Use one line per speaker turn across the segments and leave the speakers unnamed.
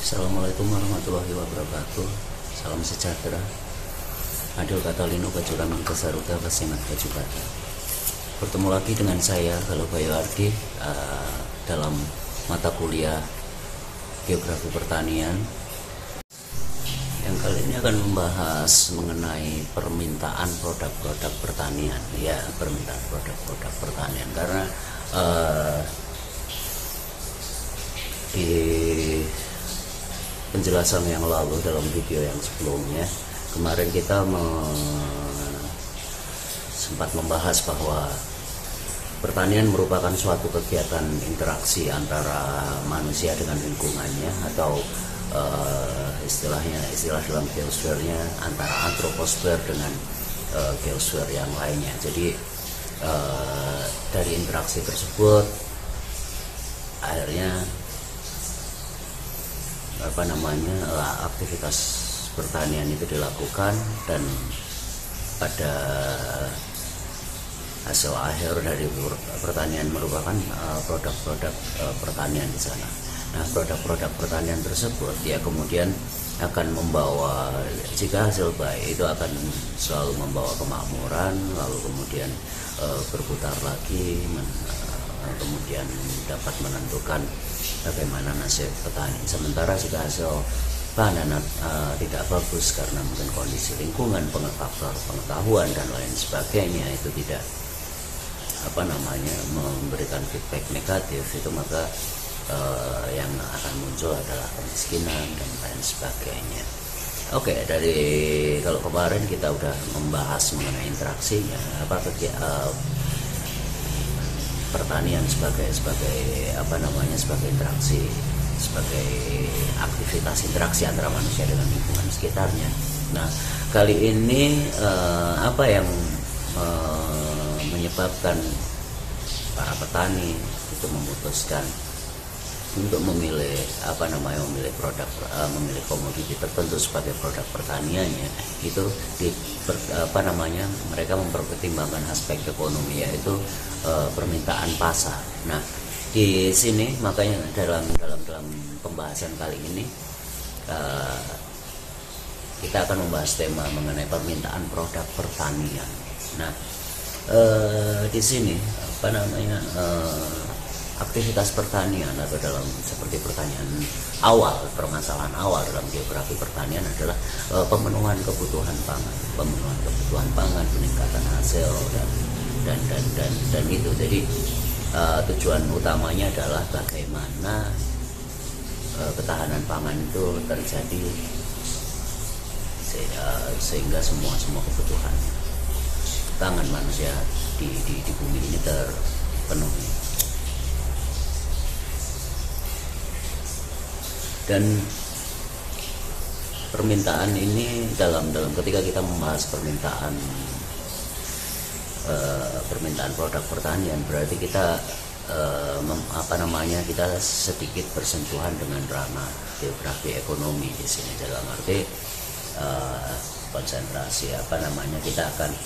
Assalamualaikum warahmatullahi wabarakatuh. Salam sejahtera. Adil kata lino kacuran kesaruta kasimat kacukata. Bertemu lagi dengan saya Galuh Bayu Ardi dalam mata kuliah Geografi Pertanian yang kali ini akan membahas mengenai permintaan produk-produk pertanian. Ya, permintaan produk-produk pertanian karena di penjelasan yang lalu dalam video yang sebelumnya kemarin kita sempat membahas bahwa pertanian merupakan suatu kegiatan interaksi antara manusia dengan lingkungannya atau istilah dalam geosfernya antara antroposfer dengan geosfer yang lainnya. Jadi dari interaksi tersebut akhirnya aktivitas pertanian itu dilakukan, dan pada hasil akhir dari pertanian merupakan produk-produk pertanian di sana. Nah, produk-produk pertanian tersebut ya kemudian akan membawa, jika hasil baik itu akan selalu membawa kemakmuran, lalu kemudian berputar lagi, kemudian dapat menentukan bagaimana nasib petani. Sementara jika hasil panen tidak bagus karena mungkin kondisi lingkungan, faktor pengetahuan dan lain sebagainya itu tidak memberikan feedback negatif, itu maka yang akan muncul adalah kemiskinan dan lain sebagainya. Oke, kalau kemarin kita udah membahas mengenai interaksinya, pertanian sebagai interaksi, sebagai aktivitas interaksi antara manusia dengan lingkungan sekitarnya. Nah, kali ini apa yang menyebabkan para petani itu memutuskan untuk memilih memilih komoditi tertentu sebagai produk pertaniannya, itu mereka mempertimbangkan aspek ekonomi, yaitu permintaan pasar. Nah, di sini makanya dalam pembahasan kali ini kita akan membahas tema mengenai permintaan produk pertanian. Nah, di sini aktivitas pertanian atau dalam seperti permasalahan awal dalam geografi pertanian adalah pemenuhan kebutuhan pangan, peningkatan hasil dan itu. Jadi tujuan utamanya adalah bagaimana ketahanan pangan itu terjadi sehingga semua kebutuhan pangan manusia di bumi ini terpenuhi. Dan permintaan ini dalam ketika kita membahas permintaan produk pertanian, berarti kita kita sedikit bersentuhan dengan ranah geografi ekonomi di sini, dalam arti konsentrasi kita akan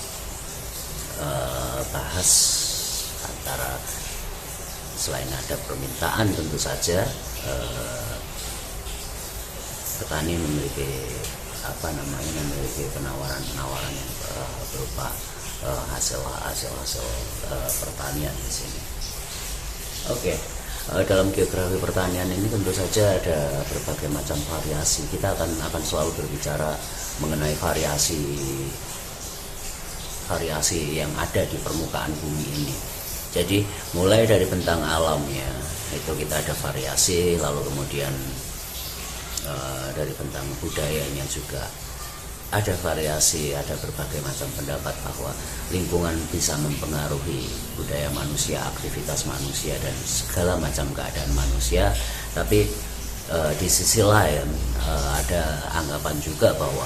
bahas antara, selain ada permintaan, tentu saja petani memiliki penawaran yang berupa hasil pertanian di sini. Oke, dalam geografi pertanian ini tentu saja ada berbagai macam variasi. Kita akan selalu berbicara mengenai variasi yang ada di permukaan bumi ini. Jadi mulai dari bentang alamnya itu kita ada variasi, lalu kemudian dari bentang budayanya juga ada variasi, ada berbagai macam pendapat bahwa lingkungan bisa mempengaruhi budaya manusia, aktivitas manusia, dan segala macam keadaan manusia. Tapi di sisi lain ada anggapan juga bahwa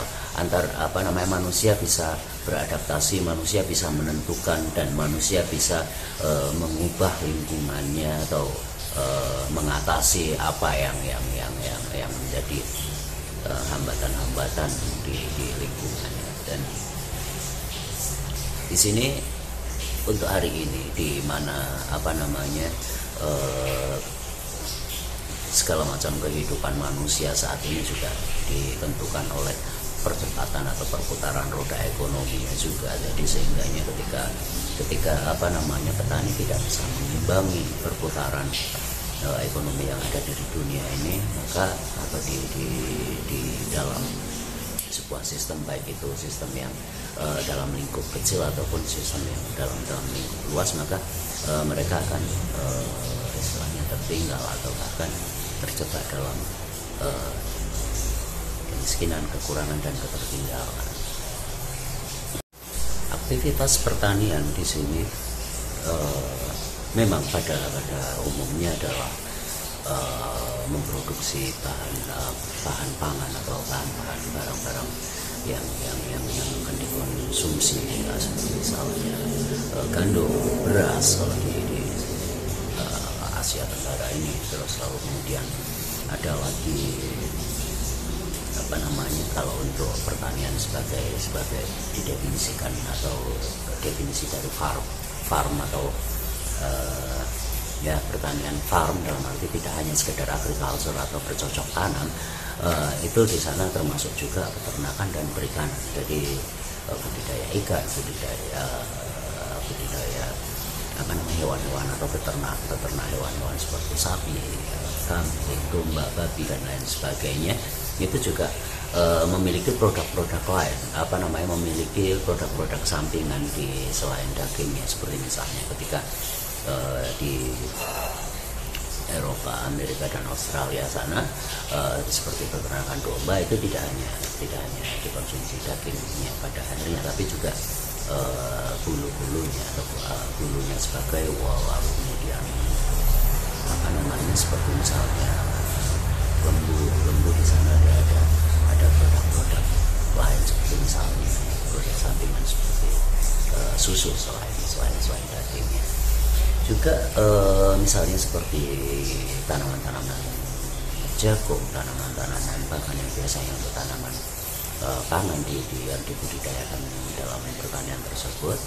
manusia bisa beradaptasi, manusia bisa menentukan, dan manusia bisa mengubah lingkungannya atau mengatasi apa yang menjadi hambatan-hambatan di lingkungannya. Dan di sini untuk hari ini, di mana segala macam kehidupan manusia saat ini juga ditentukan oleh percepatan atau perputaran roda ekonominya juga. Jadi sehingganya ketika petani tidak bisa mengimbangi perputaran ekonomi yang ada di dunia ini, maka di dalam sebuah sistem, baik itu sistem yang dalam lingkup kecil ataupun sistem yang dalam lingkup luas, maka mereka akan istilahnya tertinggal atau bahkan terjebak dalam kemiskinan, kekurangan, dan ketertinggalan. Aktivitas pertanian di sini memang pada umumnya adalah memproduksi bahan pangan atau bahan barang-barang yang akan dikonsumsi, ya, seperti misalnya gandum, beras kalau di Asia Tenggara ini. Terus lalu kemudian ada lagi kalau untuk pertanian sebagai didefinisikan atau definisi dari farm atau pertanian farm dalam arti tidak hanya sekedar agriculture atau bercocok tanam, itu di sana termasuk juga peternakan dan perikanan. Jadi budidaya ikan, budidaya hewan-hewan atau peternak hewan-hewan seperti sapi, kambing, domba, babi, dan lain sebagainya. Itu juga memiliki produk-produk lain, memiliki produk-produk sampingan di selain dagingnya, seperti misalnya ketika di Eropa, Amerika, dan Australia sana, seperti peternakan domba, itu tidak hanya dikonsumsi dagingnya pada akhirnya, tapi juga bulu-bulunya atau bulunya sebagai wool, lalu kemudian seperti misalnya lembu di sana ada produk-produk lain, seperti misalnya produk sampingan seperti susu selain dagingnya. Juga misalnya seperti tanaman-tanaman jagung, tanaman-tanaman bahkan yang biasanya untuk tanaman pangan yang dibudidayakan dalam pertanian tersebut,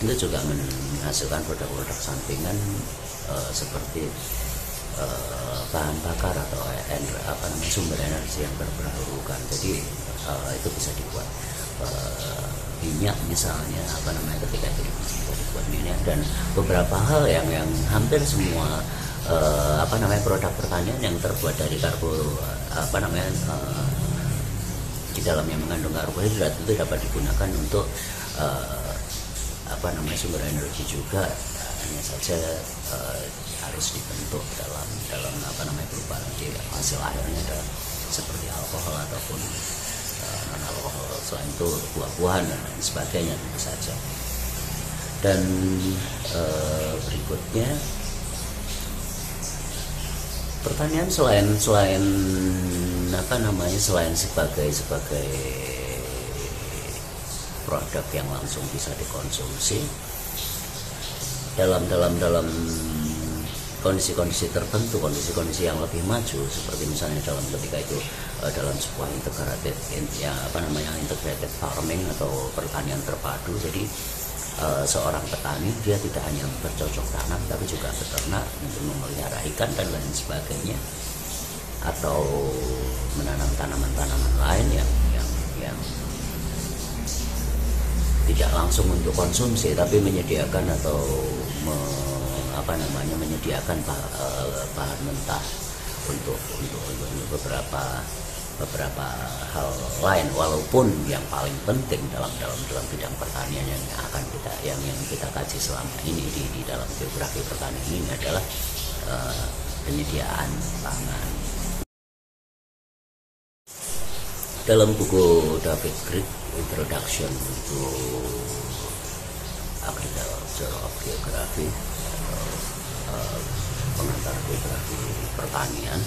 itu juga menghasilkan produk-produk sampingan seperti bahan bakar atau sumber energi yang terbarukan. Jadi itu bisa dibuat minyak misalnya, ketika itu bisa dibuat minyak, dan beberapa hal yang hampir semua produk pertanian yang terbuat dari di dalamnya mengandung karbohidrat itu dapat digunakan untuk sumber energi juga. Hanya saja harus dibentuk dalam perubahan hasil akhirnya adalah seperti alkohol ataupun non alkohol. Selain itu buah-buahan dan lain sebagainya tentu saja. Dan berikutnya pertanian selain sebagai produk yang langsung bisa dikonsumsi dalam kondisi-kondisi tertentu, kondisi-kondisi yang lebih maju, seperti misalnya ketika itu dalam sebuah integrated farming atau pertanian terpadu. Jadi seorang petani dia tidak hanya bercocok tanam tapi juga beternak untuk memelihara ikan dan lain sebagainya, atau menanam tanaman-tanaman lain yang tidak langsung untuk konsumsi tapi menyediakan atau menyediakan bahan mentah untuk beberapa hal lain. Walaupun yang paling penting dalam bidang pertanian yang kita kaji selama ini di dalam geografi pertanian ini adalah penyediaan pangan. Dalam buku David Crick, Introduction to Agriculture of Geography, pengantar geografi pertanian,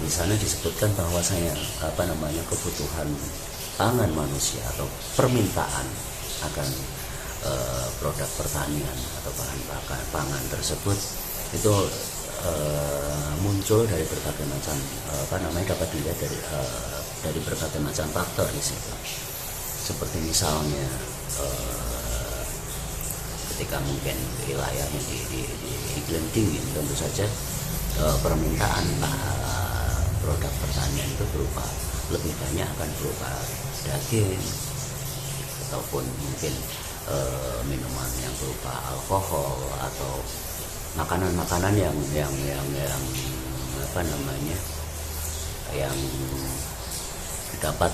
di sana disebutkan bahwasanya kebutuhan pangan manusia atau permintaan akan produk pertanian atau bahan pangan tersebut itu muncul dari berbagai macam dapat dilihat dari berbagai macam faktor di situ. Seperti misalnya ketika mungkin wilayahnya di iklim dingin, tentu saja permintaan produk pertanian itu berupa lebih banyak akan berupa daging ataupun mungkin minuman yang berupa alkohol atau makanan-makanan yang apa namanya yang dapat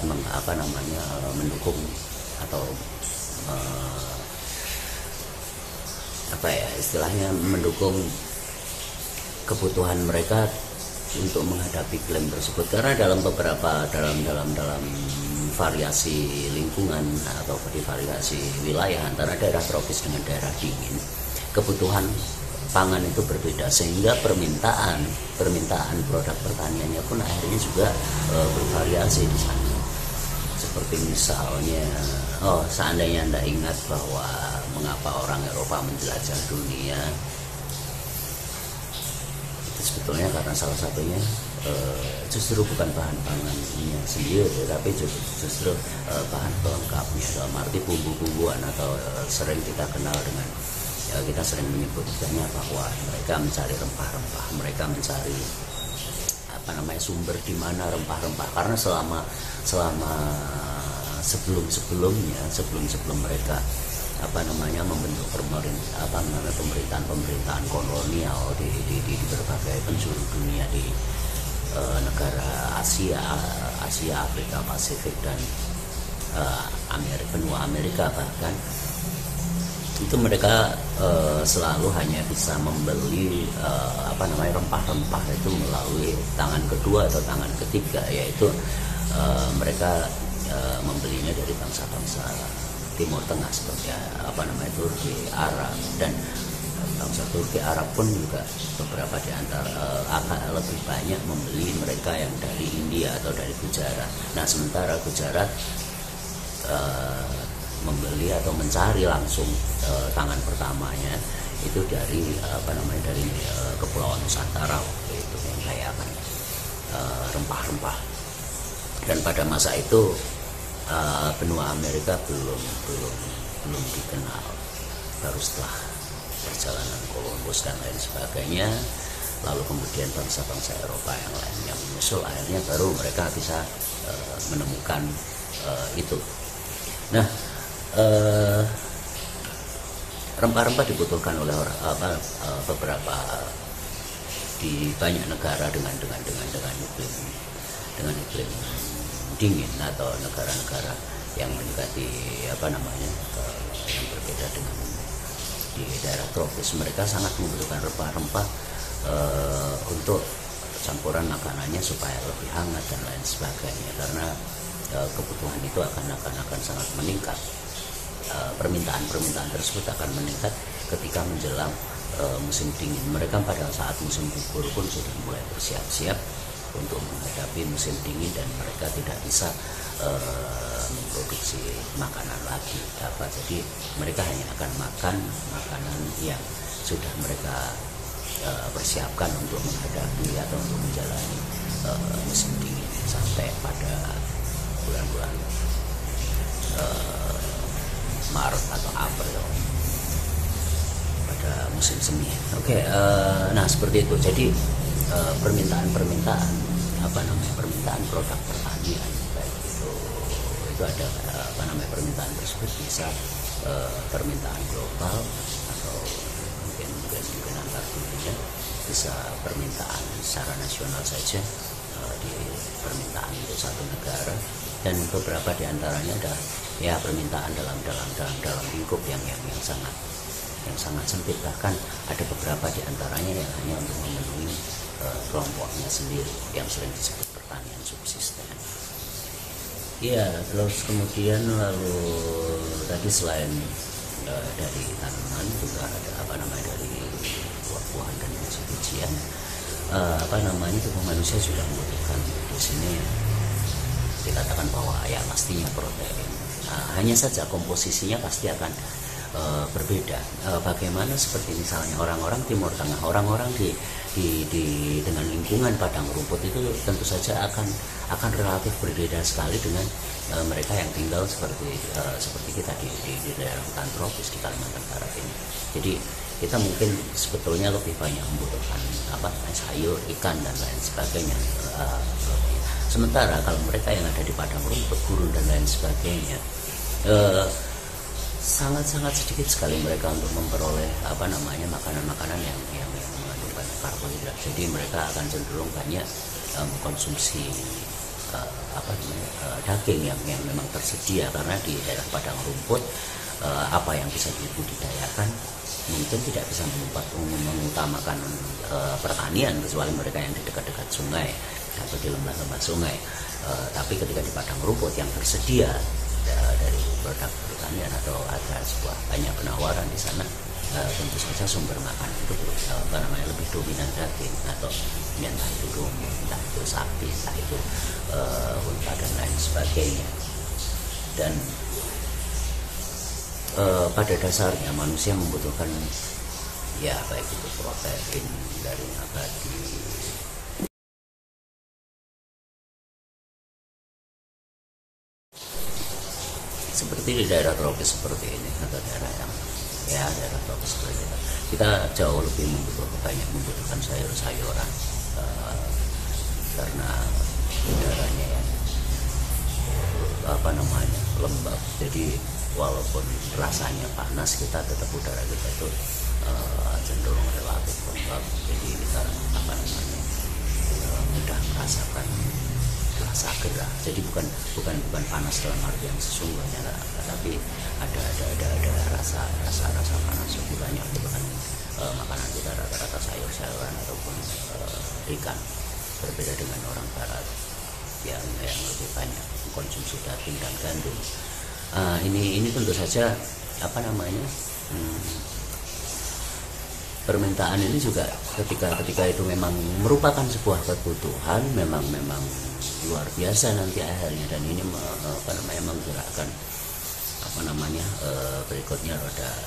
mendukung atau apa ya istilahnya mendukung kebutuhan mereka untuk menghadapi klaim tersebut. Karena dalam beberapa dalam variasi lingkungan atau di variasi wilayah antara daerah tropis dengan daerah dingin, kebutuhan pangan itu berbeda, sehingga permintaan produk pertaniannya pun akhirnya juga bervariasi di sana. Seperti misalnya, seandainya Anda ingat bahwa mengapa orang Eropa menjelajah dunia, itu sebetulnya karena salah satunya justru bukan bahan pangannya sendiri, tapi justru bahan pelengkapnya, dalam arti bumbu-bumbuan atau sering kita kenal dengan kita sering menyebutnya bahwa mereka mencari rempah-rempah, mereka mencari sumber di mana rempah-rempah, karena selama sebelum mereka membentuk pemerintahan kolonial di berbagai penjuru dunia, di negara Asia, Afrika, Pasifik, dan benua Amerika bahkan, itu mereka selalu hanya bisa membeli rempah-rempah itu melalui tangan kedua atau tangan ketiga, yaitu mereka membelinya dari bangsa-bangsa Timur Tengah seperti Turki, Arab, dan bangsa Turki, Arab pun juga beberapa di antara akan lebih banyak membeli mereka yang dari India atau dari Gujarat. Nah, sementara Gujarat membeli atau mencari langsung tangan pertamanya itu dari Kepulauan Nusantara waktu itu yang kaya akan rempah-rempah. Dan pada masa itu benua Amerika belum dikenal, baru setelah perjalanan Columbus dan lain sebagainya, lalu kemudian bangsa-bangsa Eropa yang lain yang menyusul, akhirnya baru mereka bisa menemukan itu. Nah, rempah-rempah dibutuhkan oleh beberapa di banyak negara dengan iklim dingin atau negara-negara yang mendekati yang berbeda dengan di daerah tropis. Mereka sangat membutuhkan rempah-rempah untuk campuran makanannya supaya lebih hangat dan lain sebagainya, karena kebutuhan itu akan sangat meningkat. Permintaan tersebut akan meningkat ketika menjelang musim dingin. Mereka pada saat musim gugur pun sudah mulai bersiap-siap untuk menghadapi musim dingin, dan mereka tidak bisa memproduksi makanan lagi. Jadi mereka hanya akan makan makanan yang sudah mereka persiapkan untuk menghadapi atau untuk menjalani musim dingin sampai pada bulan-bulan Maret atau April pada musim semi. Nah seperti itu. Jadi permintaan produk pertanian, baik itu ada permintaan tersebut bisa permintaan global atau mungkin juga antar dunia, bisa permintaan secara nasional saja, di permintaan untuk satu negara, dan beberapa diantaranya ada permintaan dalam lingkup yang sangat sempit. Bahkan ada beberapa diantaranya yang hanya untuk memenuhi kelompoknya sendiri yang sering disebut pertanian subsisten. Terus kemudian lalu tadi selain dari tanaman juga ada dari buah-buahan dan biji-bijian. Tubuh manusia juga membutuhkan di sini dikatakan bahwa pastinya protein. Hanya saja komposisinya pasti akan berbeda. Bagaimana seperti misalnya orang-orang Timur Tengah, orang-orang dengan lingkungan padang rumput itu tentu saja akan relatif berbeda sekali dengan mereka yang tinggal seperti kita di daerah hutan tropis di Kalimantan Barat ini. Jadi kita mungkin sebetulnya lebih banyak membutuhkan sayur, ikan dan lain sebagainya. Sementara kalau mereka yang ada di padang rumput, gurun dan lain sebagainya, sangat-sangat sedikit sekali mereka untuk memperoleh makanan-makanan yang mengandung banyak karbohidrat. Jadi mereka akan cenderung banyak mengkonsumsi daging yang memang tersedia, karena di daerah padang rumput apa yang bisa dibudidayakan mungkin tidak bisa mengutamakan pertanian, kecuali mereka yang di dekat-dekat sungai atau di lembah-lembah sungai. Tapi ketika di padang rumput yang tersedia dari produk pertanian atau ada sebuah banyak penawaran di sana, tentu saja sumber makan itu lebih dominan daging, atau entah itu domba, entah itu sapi, entah itu unta dan lain sebagainya. Dan pada dasarnya manusia membutuhkan baik itu protein dari nabati, seperti di daerah tropis seperti ini, atau daerah tropis seperti kita jauh lebih membutuhkan sayur-sayuran, karena udaranya yang lembab. Jadi walaupun rasanya panas, kita tetap udara kita itu cenderung relatif lembab. Jadi kita mudah merasakan rasa gerah. Jadi bukan panas dalam arti yang sesungguhnya, tapi ada rasa panas lebih banyak. Itu kan makanan kita rata-rata sayur-sayuran ataupun ikan, berbeda dengan orang barat yang lebih banyak mengkonsumsi daging dan gandum. Ini tentu saja permintaan ini juga ketika itu memang merupakan sebuah kebutuhan, memang luar biasa nanti akhirnya, dan ini menggerakkan berikutnya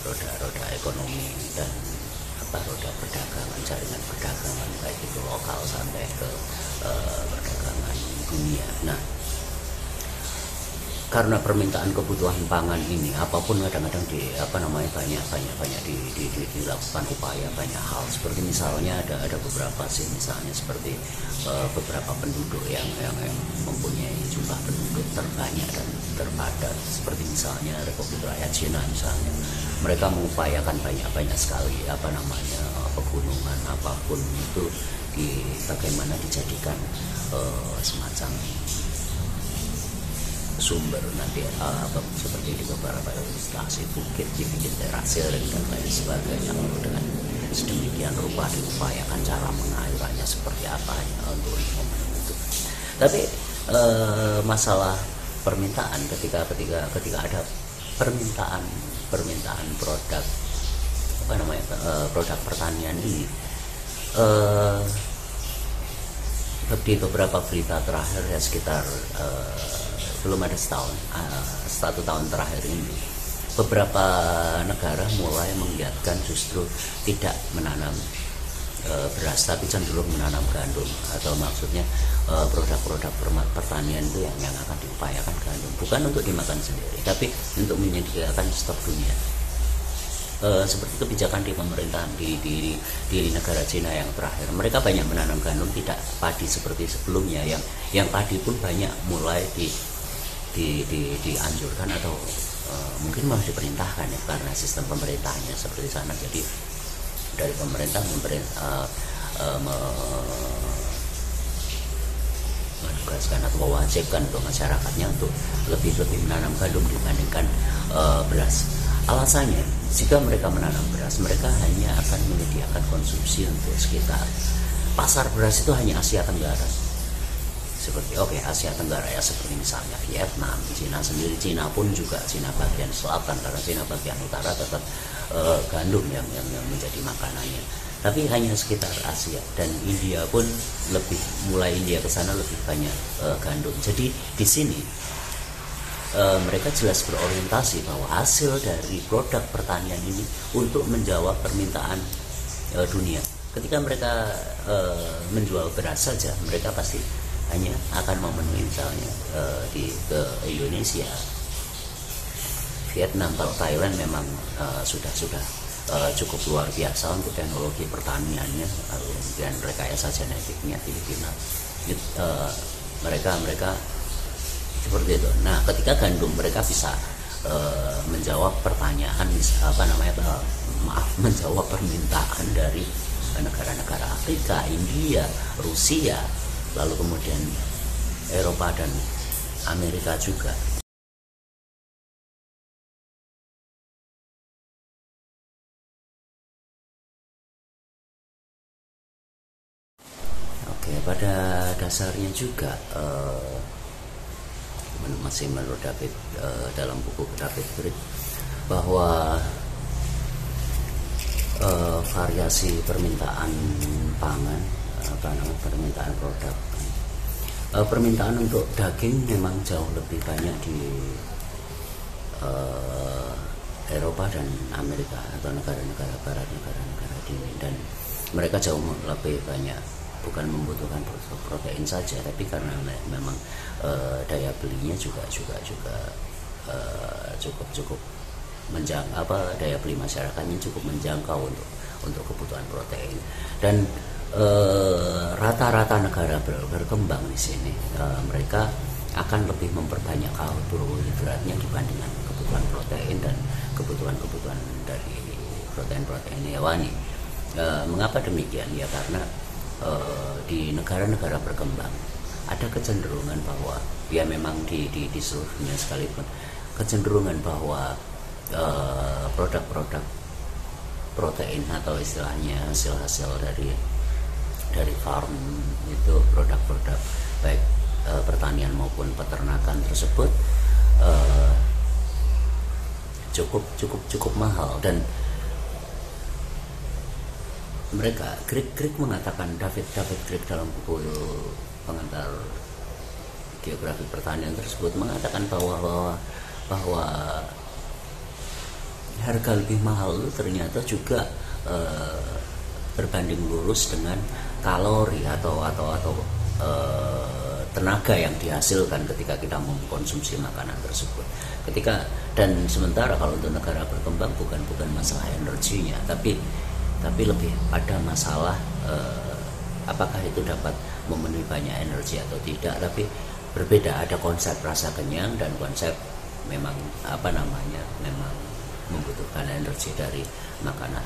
roda ekonomi dan roda perdagangan, jaringan perdagangan baik itu lokal sampai ke perdagangan dunia. Nah, karena permintaan kebutuhan pangan ini, apapun kadang-kadang banyak dilakukan upaya banyak hal. Seperti misalnya ada beberapa misalnya seperti beberapa penduduk yang mempunyai jumlah penduduk terbanyak dan terpadat, seperti misalnya Republik Rakyat Cina misalnya. Mereka mengupayakan banyak sekali pegunungan apapun itu bagaimana dijadikan semacam sumber nanti seperti di beberapa stasiun bukit dibikin terase dan lain sebagainya, dengan sedemikian rupa diupayakan cara pengairannya seperti apa untuk memenuhi itu. Tapi masalah permintaan ketika ada permintaan produk produk pertanian ini, di beberapa berita terakhir sekitar belum ada satu tahun terakhir ini, beberapa negara mulai menggiatkan justru tidak menanam beras, tapi cenderung menanam gandum, atau maksudnya produk-produk pertanian itu yang akan diupayakan gandum, bukan untuk dimakan sendiri, tapi untuk menyediakan stok dunia. Seperti kebijakan di pemerintahan di negara Cina yang terakhir, mereka banyak menanam gandum, tidak padi seperti sebelumnya, yang padi pun banyak mulai dianjurkan atau mungkin malah diperintahkan karena sistem pemerintahnya seperti sana. Jadi dari pemerintah menugaskan atau mewajibkan untuk masyarakatnya untuk lebih menanam gandum dibandingkan beras. Alasannya, jika mereka menanam beras, mereka hanya akan menyediakan konsumsi untuk sekitar pasar beras itu hanya Asia Tenggara. Seperti Asia Tenggara seperti misalnya Vietnam, Cina sendiri, Cina pun juga Cina bagian selatan, karena Cina bagian utara tetap gandum yang menjadi makanannya. Tapi hanya sekitar Asia, dan India pun mulai India ke sana lebih banyak gandum. Jadi di sini mereka jelas berorientasi bahwa hasil dari produk pertanian ini untuk menjawab permintaan dunia. Ketika mereka menjual beras saja, mereka pasti hanya akan memenuhi misalnya ke Indonesia, Vietnam. Kalau Thailand memang sudah cukup luar biasa untuk teknologi pertaniannya, lalu kemudian rekayasa genetiknya Filipina. Mereka seperti itu. Nah, ketika gandum mereka bisa menjawab pertanyaan, menjawab permintaan dari negara-negara Afrika, India, Rusia, lalu kemudian Eropa dan Amerika juga. Oke, pada dasarnya juga masih menurut David, dalam buku David Brick, bahwa variasi permintaan pangan, permintaan produk, permintaan untuk daging memang jauh lebih banyak di Eropa dan Amerika atau negara-negara Barat, negara-negara dingin, dan mereka jauh lebih banyak bukan membutuhkan protein saja, tapi karena memang daya belinya juga cukup daya beli masyarakatnya cukup menjangkau untuk kebutuhan protein. Dan rata-rata negara berkembang di sini mereka akan lebih memperbanyak karbohidratnya dibandingkan kebutuhan protein dan kebutuhan dari protein hewani. Mengapa demikian? Ya karena di negara-negara berkembang ada kecenderungan bahwa ya memang di seluruh dunia sekalipun kecenderungan bahwa produk-produk protein atau istilahnya hasil-hasil dari farm itu, produk-produk baik pertanian maupun peternakan tersebut cukup mahal. Dan mereka Crick mengatakan, David Crick dalam buku pengantar geografi pertanian tersebut mengatakan bahwa harga lebih mahal itu ternyata juga berbanding lurus dengan kalori atau tenaga yang dihasilkan ketika kita mengkonsumsi makanan tersebut. Dan sementara kalau untuk negara berkembang bukan masalah energinya, tapi lebih pada masalah apakah itu dapat memenuhi banyak energi atau tidak. Tapi berbeda, ada konsep rasa kenyang dan konsep memang memang membutuhkan energi dari makanan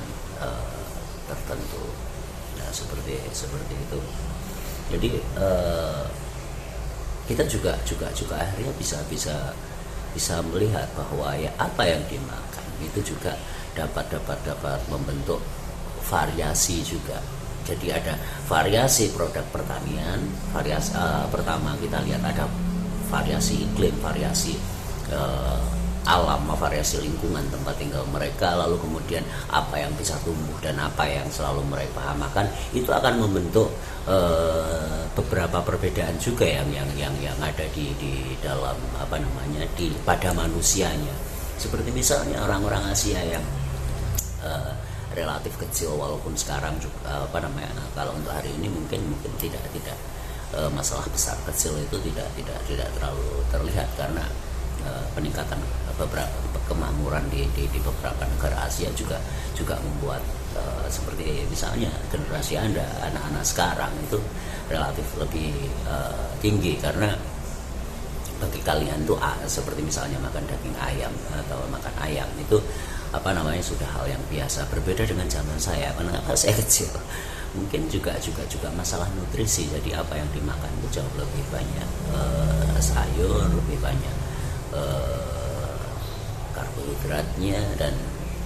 tertentu. Nah, seperti itu. Jadi kita juga akhirnya bisa melihat bahwa ya apa yang dimakan itu juga dapat membentuk variasi juga. Jadi ada variasi produk pertanian, pertama kita lihat ada variasi iklim, variasi alam, variasi lingkungan tempat tinggal mereka, lalu kemudian apa yang bisa tumbuh dan apa yang selalu mereka makan, itu akan membentuk beberapa perbedaan juga yang ada di dalam pada manusianya. Seperti misalnya orang-orang Asia yang relatif kecil, walaupun sekarang juga kalau untuk hari ini mungkin tidak masalah besar kecil itu tidak terlalu terlihat karena peningkatan beberapa kemakmuran di beberapa negara Asia juga membuat seperti misalnya generasi anak-anak sekarang itu relatif lebih tinggi, karena bagi kalian tuh seperti misalnya makan daging ayam atau makan ayam itu sudah hal yang biasa. Berbeda dengan zaman saya, kenapa saya kecil, mungkin juga masalah nutrisi. Jadi apa yang dimakan itu jauh lebih banyak sayur, lebih banyak karbohidratnya, dan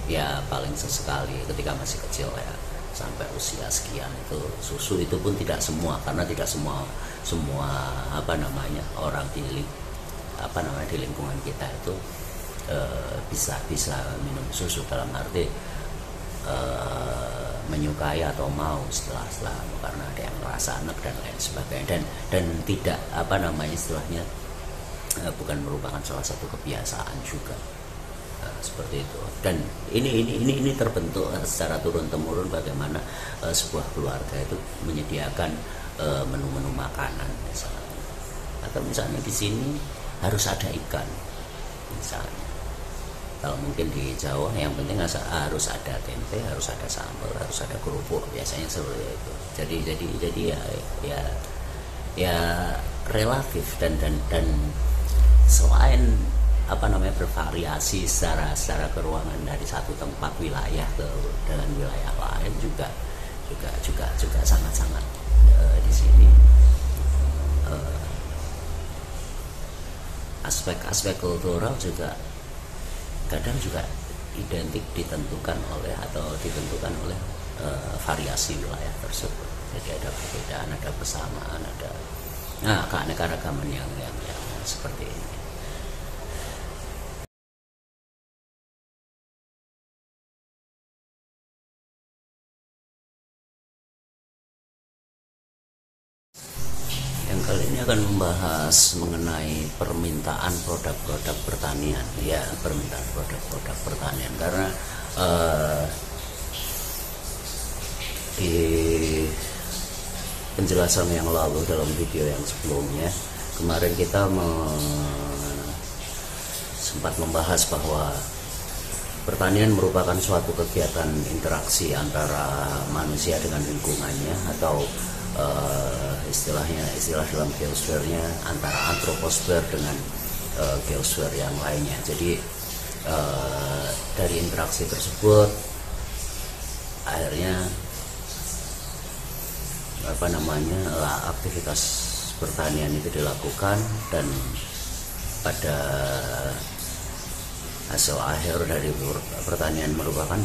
ya paling sesekali ketika masih kecil ya sampai usia sekian itu susu itu pun tidak semua, karena tidak semua orang di lingkungan kita itu bisa minum susu, dalam arti menyukai atau mau setelah karena ada yang merasa anak dan lain sebagainya, dan tidak istilahnya bukan merupakan salah satu kebiasaan juga. Seperti itu. Dan ini terbentuk secara turun temurun bagaimana sebuah keluarga itu menyediakan menu-menu makanan misalnya. Atau misalnya di sini harus ada ikan misalnya. Kalau mungkin di Jawa yang penting harus ada tempe, harus ada sambal, harus ada kerupuk, biasanya seperti itu. Jadi ya ya relatif dan selain bervariasi secara keruangan dari satu tempat wilayah ke dengan wilayah lain juga sangat-sangat di sini aspek-aspek kultural juga kadang juga identik ditentukan oleh variasi wilayah tersebut. Jadi ada perbedaan, ada persamaan, ada keanekaragaman yang seperti ini. Yang kali ini akan membahas mengenai permintaan produk-produk pertanian, ya permintaan produk-produk pertanian karena di penjelasan yang lalu dalam video yang sebelumnya kemarin kita sempat membahas bahwa pertanian merupakan suatu kegiatan interaksi antara manusia dengan lingkungannya atau istilah dalam geosfernya antara antroposfer dengan geosfer yang lainnya. Jadi dari interaksi tersebut akhirnya aktivitas pertanian itu dilakukan dan pada hasil akhir dari pertanian merupakan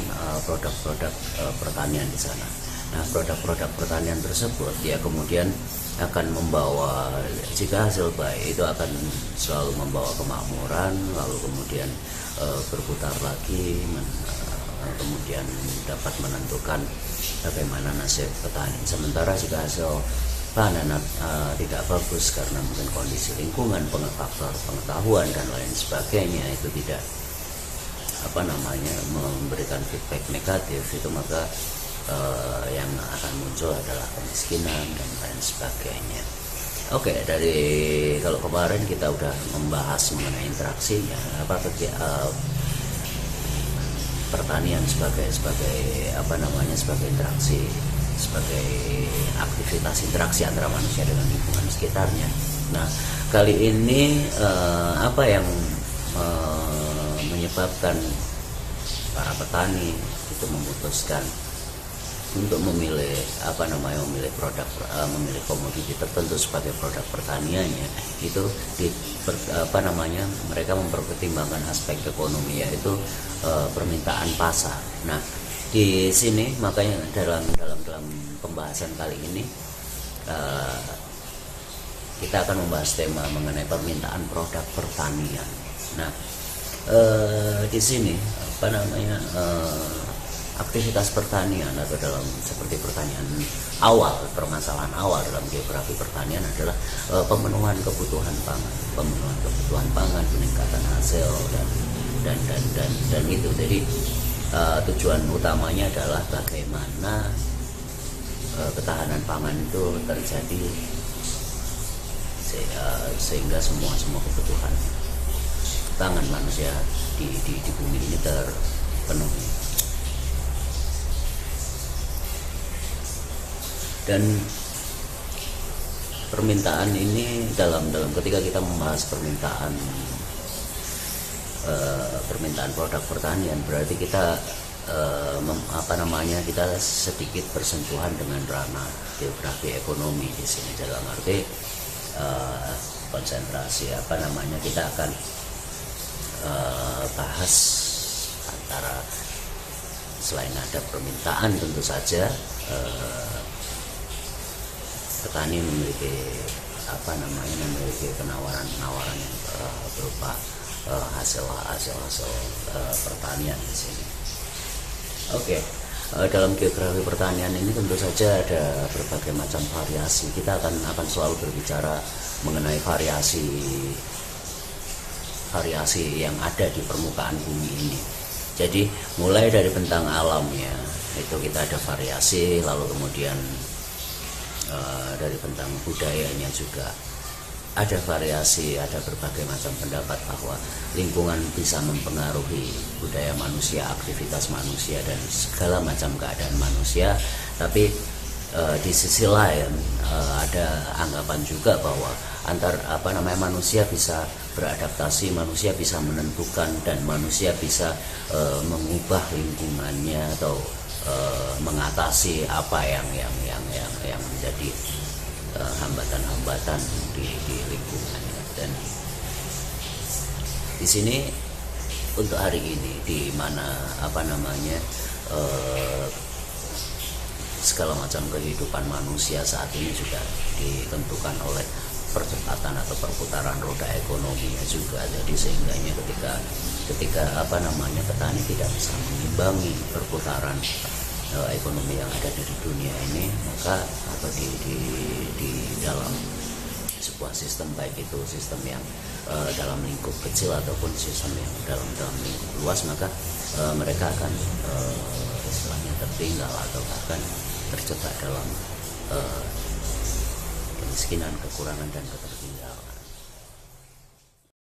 produk-produk pertanian di sana. Nah, produk-produk pertanian tersebut ya kemudian akan membawa, jika hasil baik itu akan selalu membawa kemakmuran, lalu kemudian berputar lagi, kemudian dapat menentukan bagaimana nasib petani. Sementara jika hasil panen tidak bagus karena mungkin kondisi lingkungan, faktor pengetahuan dan lain sebagainya itu tidak memberikan feedback negatif, itu maka yang akan muncul adalah kemiskinan dan lain sebagainya. Oke, kalau kemarin kita udah membahas mengenai interaksinya, pertanian sebagai interaksi, sebagai aktivitas interaksi antara manusia dengan lingkungan sekitarnya. Nah, kali ini apa yang menyebabkan para petani itu memutuskan untuk memilih komoditi tertentu sebagai produk pertaniannya, itu mereka mempertimbangkan aspek ekonomi, yaitu permintaan pasar. Nah, di sini makanya dalam pembahasan kali ini kita akan membahas tema mengenai permintaan produk pertanian. Nah, di sini aktivitas pertanian atau seperti pertanian awal, permasalahan awal dalam geografi pertanian adalah pemenuhan kebutuhan pangan, peningkatan hasil dan itu. Jadi tujuan utamanya adalah bagaimana ketahanan pangan itu terjadi sehingga semua kebutuhan pangan manusia di bumi ini terpenuhi. Dan permintaan ini dalam ketika kita membahas permintaan produk pertanian, berarti kita kita sedikit bersentuhan dengan ranah geografi ekonomi di sini, dalam arti konsentrasi kita akan bahas antara, selain ada permintaan tentu saja petani memiliki penawaran yang berupa hasil pertanian di sini. Oke, dalam geografi pertanian ini tentu saja ada berbagai macam variasi. Kita akan selalu berbicara mengenai variasi yang ada di permukaan bumi ini. Jadi mulai dari bentang alamnya itu kita ada variasi, lalu kemudian dari bentang budayanya juga ada variasi, ada berbagai macam pendapat bahwa lingkungan bisa mempengaruhi budaya manusia, aktivitas manusia, dan segala macam keadaan manusia. Tapi di sisi lain ada anggapan juga bahwa manusia bisa beradaptasi, manusia bisa menentukan, dan manusia bisa mengubah lingkungannya atau mengatasi apa yang menjadi hambatan-hambatan di lingkungannya. Dan di sini untuk hari ini, di mana segala macam kehidupan manusia saat ini juga ditentukan oleh percepatan atau perputaran roda ekonominya juga. Jadi sehingganya ketika petani tidak bisa mengimbangi perputaran ekonomi yang ada di dunia ini, maka di dalam sebuah sistem, baik itu sistem yang dalam lingkup kecil ataupun sistem yang dalam lingkup luas, maka mereka akan istilahnya tertinggal atau bahkan terjebak dalam kemiskinan, kekurangan, dan ketertinggalan.